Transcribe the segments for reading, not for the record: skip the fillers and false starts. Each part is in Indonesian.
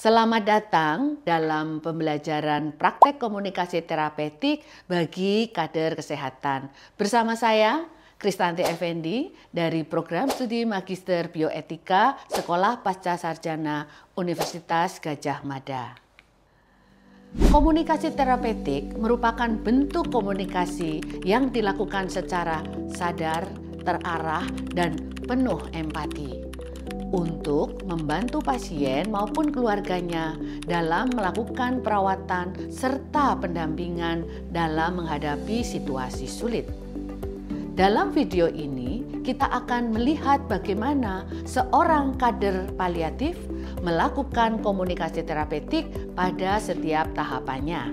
Selamat datang dalam pembelajaran praktek komunikasi terapeutik bagi kader kesehatan. Bersama saya, Kristanti Effendi dari Program Studi Magister Bioetika Sekolah Pasca Sarjana Universitas Gadjah Mada. Komunikasi terapeutik merupakan bentuk komunikasi yang dilakukan secara sadar, terarah, dan penuh empati untuk membantu pasien maupun keluarganya dalam melakukan perawatan serta pendampingan dalam menghadapi situasi sulit. Dalam video ini, kita akan melihat bagaimana seorang kader paliatif melakukan komunikasi terapeutik pada setiap tahapannya.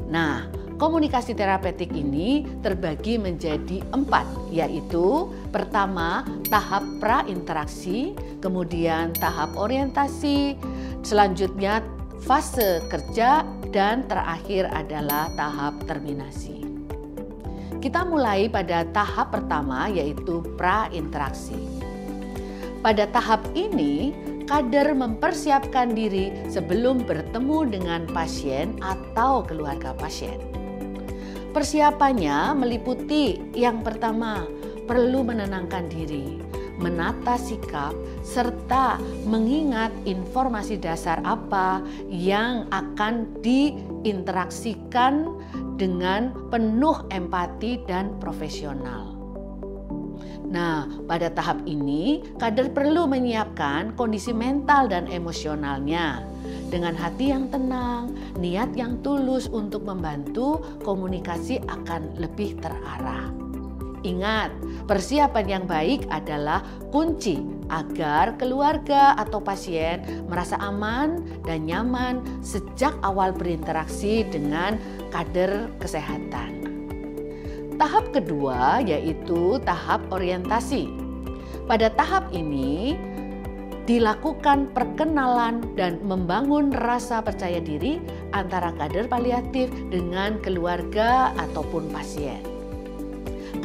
Nah, komunikasi terapeutik ini terbagi menjadi 4, yaitu pertama tahap pra-interaksi, kemudian tahap orientasi, selanjutnya fase kerja, dan terakhir adalah tahap terminasi. Kita mulai pada tahap pertama, yaitu pra-interaksi. Pada tahap ini, kader mempersiapkan diri sebelum bertemu dengan pasien atau keluarga pasien. Persiapannya meliputi yang pertama, perlu menenangkan diri, menata sikap, serta mengingat informasi dasar apa yang akan diinteraksikan dengan penuh empati dan profesional. Nah, pada tahap ini, kader perlu menyiapkan kondisi mental dan emosionalnya dengan hati yang tenang, niat yang tulus untuk membantu komunikasi akan lebih terarah. Ingat, persiapan yang baik adalah kunci agar keluarga atau pasien merasa aman dan nyaman sejak awal berinteraksi dengan kader kesehatan. Tahap kedua yaitu tahap orientasi. Pada tahap ini dilakukan perkenalan dan membangun rasa percaya diri antara kader paliatif dengan keluarga ataupun pasien.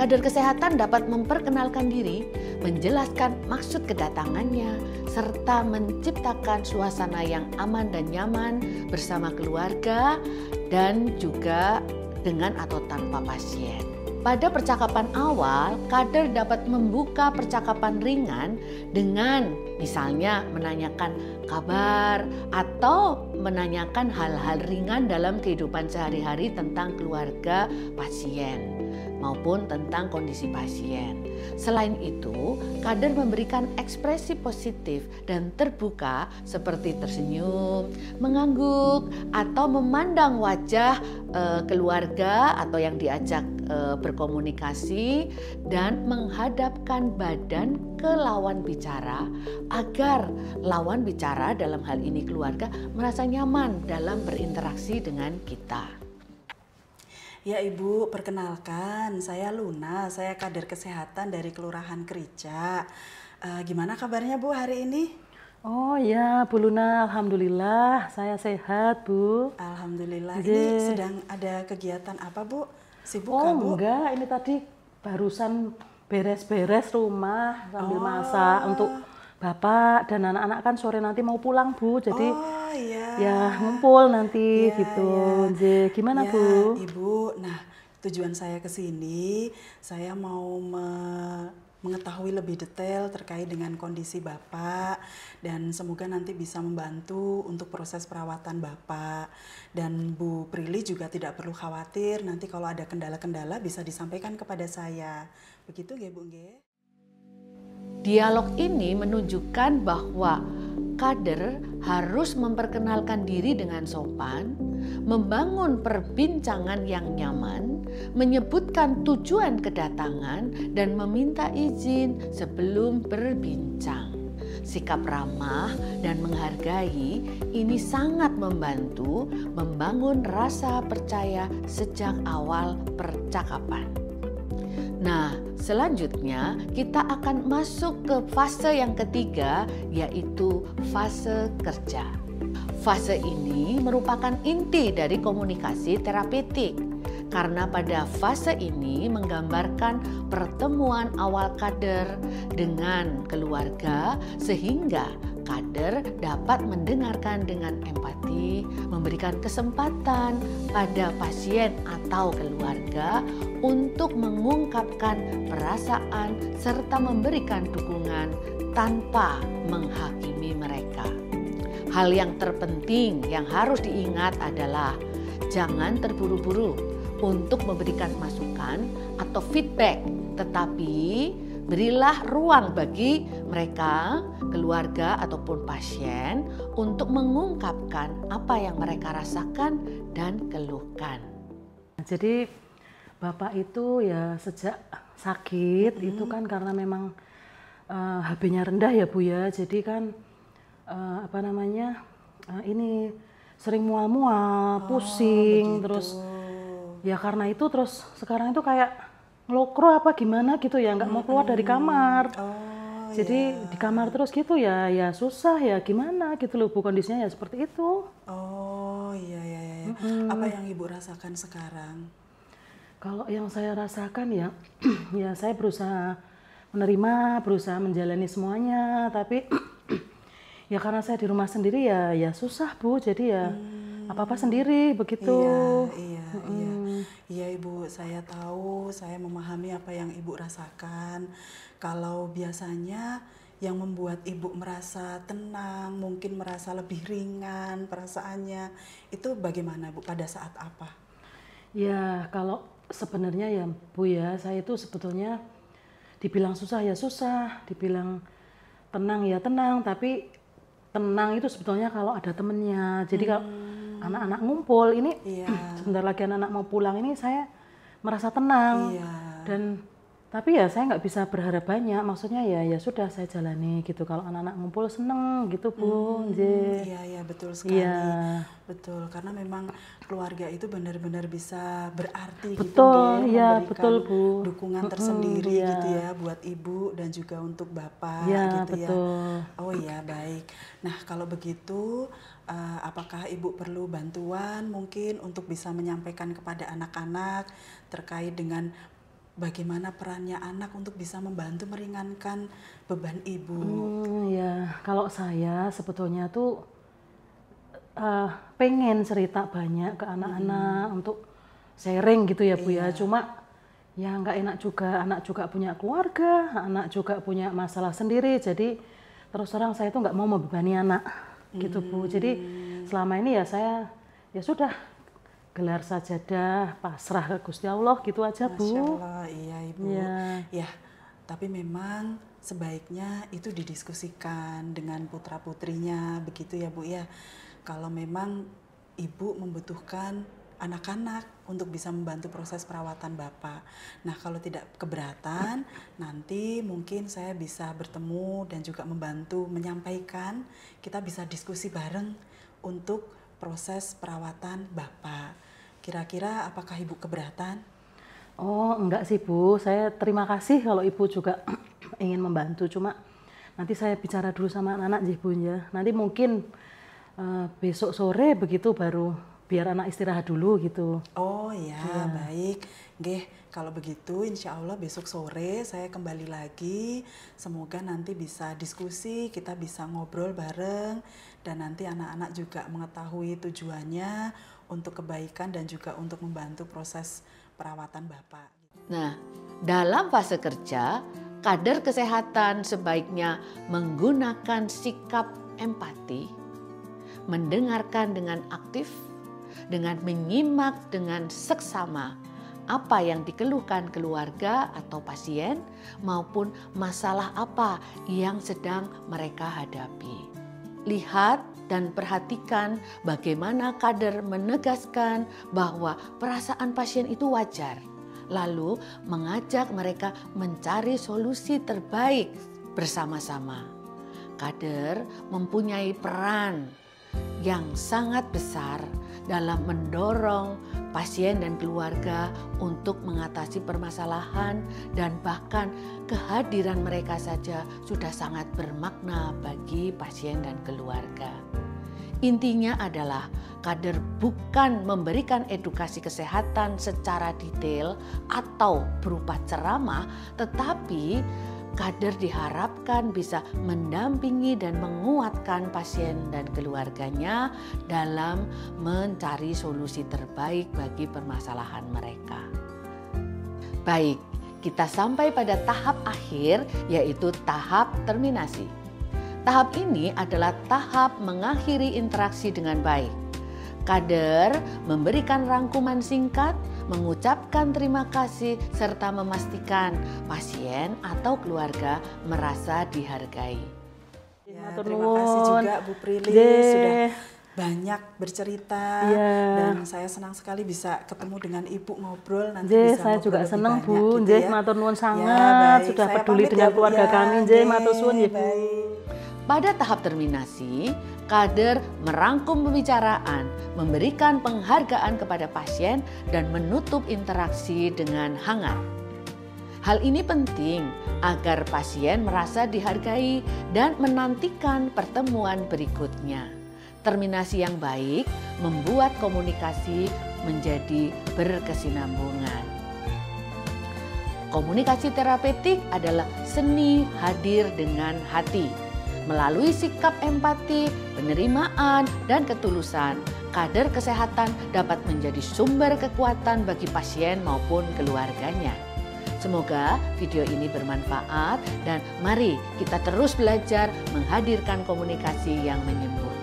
Kader kesehatan dapat memperkenalkan diri, menjelaskan maksud kedatangannya, serta menciptakan suasana yang aman dan nyaman bersama keluarga dan juga dengan atau tanpa pasien. Pada percakapan awal, kader dapat membuka percakapan ringan dengan misalnya menanyakan kabar atau menanyakan hal-hal ringan dalam kehidupan sehari-hari tentang keluarga pasien maupun tentang kondisi pasien. Selain itu, kader memberikan ekspresi positif dan terbuka seperti tersenyum, mengangguk, atau memandang wajah keluarga atau yang diajak berkomunikasi dan menghadapkan badan ke lawan bicara agar lawan bicara dalam hal ini keluarga merasa nyaman dalam berinteraksi dengan kita. Ya Ibu, perkenalkan saya Luna, saya kader kesehatan dari Kelurahan Kerica. Gimana kabarnya Bu hari ini? Oh ya Bu Luna, Alhamdulillah saya sehat Bu. Alhamdulillah. Ini sedang ada kegiatan apa Bu? Sibuk kah Bu? Enggak, ini tadi barusan beres-beres rumah sambil masak untuk Bapak dan anak-anak kan sore nanti mau pulang Bu, jadi ya ngumpul nanti gitu. Gimana Bu? Ibu, nah tujuan saya ke sini, saya mau mengetahui lebih detail terkait dengan kondisi Bapak dan semoga nanti bisa membantu untuk proses perawatan Bapak. Dan Bu Prilly juga tidak perlu khawatir, nanti kalau ada kendala-kendala bisa disampaikan kepada saya. Begitu ya Bu? Dialog ini menunjukkan bahwa kader harus memperkenalkan diri dengan sopan, membangun perbincangan yang nyaman, menyebutkan tujuan kedatangan, dan meminta izin sebelum berbincang. Sikap ramah dan menghargai ini sangat membantu membangun rasa percaya sejak awal percakapan. Nah, selanjutnya kita akan masuk ke fase yang ketiga, yaitu fase kerja. Fase ini merupakan inti dari komunikasi terapeutik karena pada fase ini menggambarkan pertemuan awal kader dengan keluarga sehingga Kader dapat mendengarkan dengan empati, memberikan kesempatan pada pasien atau keluarga untuk mengungkapkan perasaan serta memberikan dukungan tanpa menghakimi mereka. Hal yang terpenting yang harus diingat adalah jangan terburu-buru untuk memberikan masukan atau feedback, tetapi berilah ruang bagi mereka, keluarga ataupun pasien untuk mengungkapkan apa yang mereka rasakan dan keluhkan. Jadi Bapak itu ya sejak sakit itu kan karena memang HB-nya rendah ya Bu ya, jadi kan ini sering mual-mual, pusing, terus ya karena itu terus sekarang itu kayak ngelokro apa gimana gitu ya, nggak mau keluar dari kamar. Jadi di kamar terus gitu ya susah ya gimana gitu loh Bu, kondisinya ya seperti itu. Oh iya. Apa yang Ibu rasakan sekarang? Kalau yang saya rasakan ya ya saya berusaha menerima, berusaha menjalani semuanya, tapi ya karena saya di rumah sendiri ya susah Bu, jadi ya apa-apa sendiri begitu. Iya Ibu, saya tahu, saya memahami apa yang Ibu rasakan. Kalau biasanya yang membuat Ibu merasa tenang, mungkin merasa lebih ringan perasaannya, itu bagaimana Bu, pada saat apa? Ya kalau sebenarnya ya Bu ya, saya itu sebetulnya dibilang susah ya susah, dibilang tenang ya tenang, tapi tenang itu sebetulnya kalau ada temennya. Jadi kalau anak-anak ngumpul ini sebentar lagi anak-anak mau pulang ini saya merasa tenang. Dan tapi ya saya nggak bisa berharap banyak, maksudnya ya sudah saya jalani gitu. Kalau anak-anak ngumpul seneng gitu Bu. Iya betul sekali. Betul, karena memang keluarga itu benar-benar bisa berarti betul, gitu ya, memberikan betul Bu. Dukungan tersendiri gitu ya buat Ibu dan juga untuk Bapak gitu betul. ya. Oh iya, baik. Nah kalau begitu apakah Ibu perlu bantuan mungkin untuk bisa menyampaikan kepada anak-anak terkait dengan bagaimana perannya anak untuk bisa membantu meringankan beban Ibu? Ya kalau saya sebetulnya tuh pengen cerita banyak ke anak-anak untuk sharing gitu ya Bu ya. Cuma ya nggak enak juga, anak juga punya keluarga, anak juga punya masalah sendiri. Jadi terus terang saya tuh nggak mau membebani anak gitu Bu. Jadi selama ini ya saya ya sudah gelar sajadah, pasrah ke Gusti Allah gitu aja Bu. Masya Allah, iya Ibu. Ya, tapi memang sebaiknya itu didiskusikan dengan putra-putrinya begitu ya Bu ya. Kalau memang Ibu membutuhkan anak-anak untuk bisa membantu proses perawatan Bapak. Nah kalau tidak keberatan, nanti mungkin saya bisa bertemu dan juga membantu menyampaikan, kita bisa diskusi bareng untuk proses perawatan Bapak. Kira-kira apakah Ibu keberatan? Oh enggak sih Bu, saya terima kasih kalau Ibu juga ingin membantu. Cuma nanti saya bicara dulu sama anak-anak sih Bu ya. Nanti mungkin besok sore begitu baru biar anak istirahat dulu gitu. Oh ya, baik. Nggih, kalau begitu insya Allah besok sore saya kembali lagi. Semoga nanti bisa diskusi, kita bisa ngobrol bareng. Dan nanti anak-anak juga mengetahui tujuannya untuk kebaikan dan juga untuk membantu proses perawatan Bapak. Nah, dalam fase kerja, kader kesehatan sebaiknya menggunakan sikap empati, mendengarkan dengan aktif, dengan menyimak dengan seksama apa yang dikeluhkan keluarga atau pasien maupun masalah apa yang sedang mereka hadapi. Lihat dan perhatikan bagaimana kader menegaskan bahwa perasaan pasien itu wajar, lalu mengajak mereka mencari solusi terbaik bersama-sama. Kader mempunyai peran yang sangat besar dalam mendorong pasien dan keluarga untuk mengatasi permasalahan, dan bahkan kehadiran mereka saja sudah sangat bermakna bagi pasien dan keluarga. Intinya adalah kader bukan memberikan edukasi kesehatan secara detail atau berupa ceramah, tetapi kader diharapkan bisa mendampingi dan menguatkan pasien dan keluarganya dalam mencari solusi terbaik bagi permasalahan mereka. Baik, kita sampai pada tahap akhir, yaitu tahap terminasi. Tahap ini adalah tahap mengakhiri interaksi dengan baik. Kader memberikan rangkuman singkat, mengucapkan terima kasih, serta memastikan pasien atau keluarga merasa dihargai. Ya, terima kasih juga Bu Prilly sudah banyak bercerita dan saya senang sekali bisa ketemu dengan Ibu ngobrol nanti bisa saya juga senang Bu, gitu ya. matur nuwun sangat sudah peduli dengan keluarga kami, matur suwun ya Bu. Pada tahap terminasi, kader merangkum pembicaraan, memberikan penghargaan kepada pasien, dan menutup interaksi dengan hangat. Hal ini penting agar pasien merasa dihargai dan menantikan pertemuan berikutnya. Terminasi yang baik membuat komunikasi menjadi berkesinambungan. Komunikasi terapeutik adalah seni hadir dengan hati. Melalui sikap empati, penerimaan, dan ketulusan, kader kesehatan dapat menjadi sumber kekuatan bagi pasien maupun keluarganya. Semoga video ini bermanfaat dan mari kita terus belajar menghadirkan komunikasi yang menyembuhkan.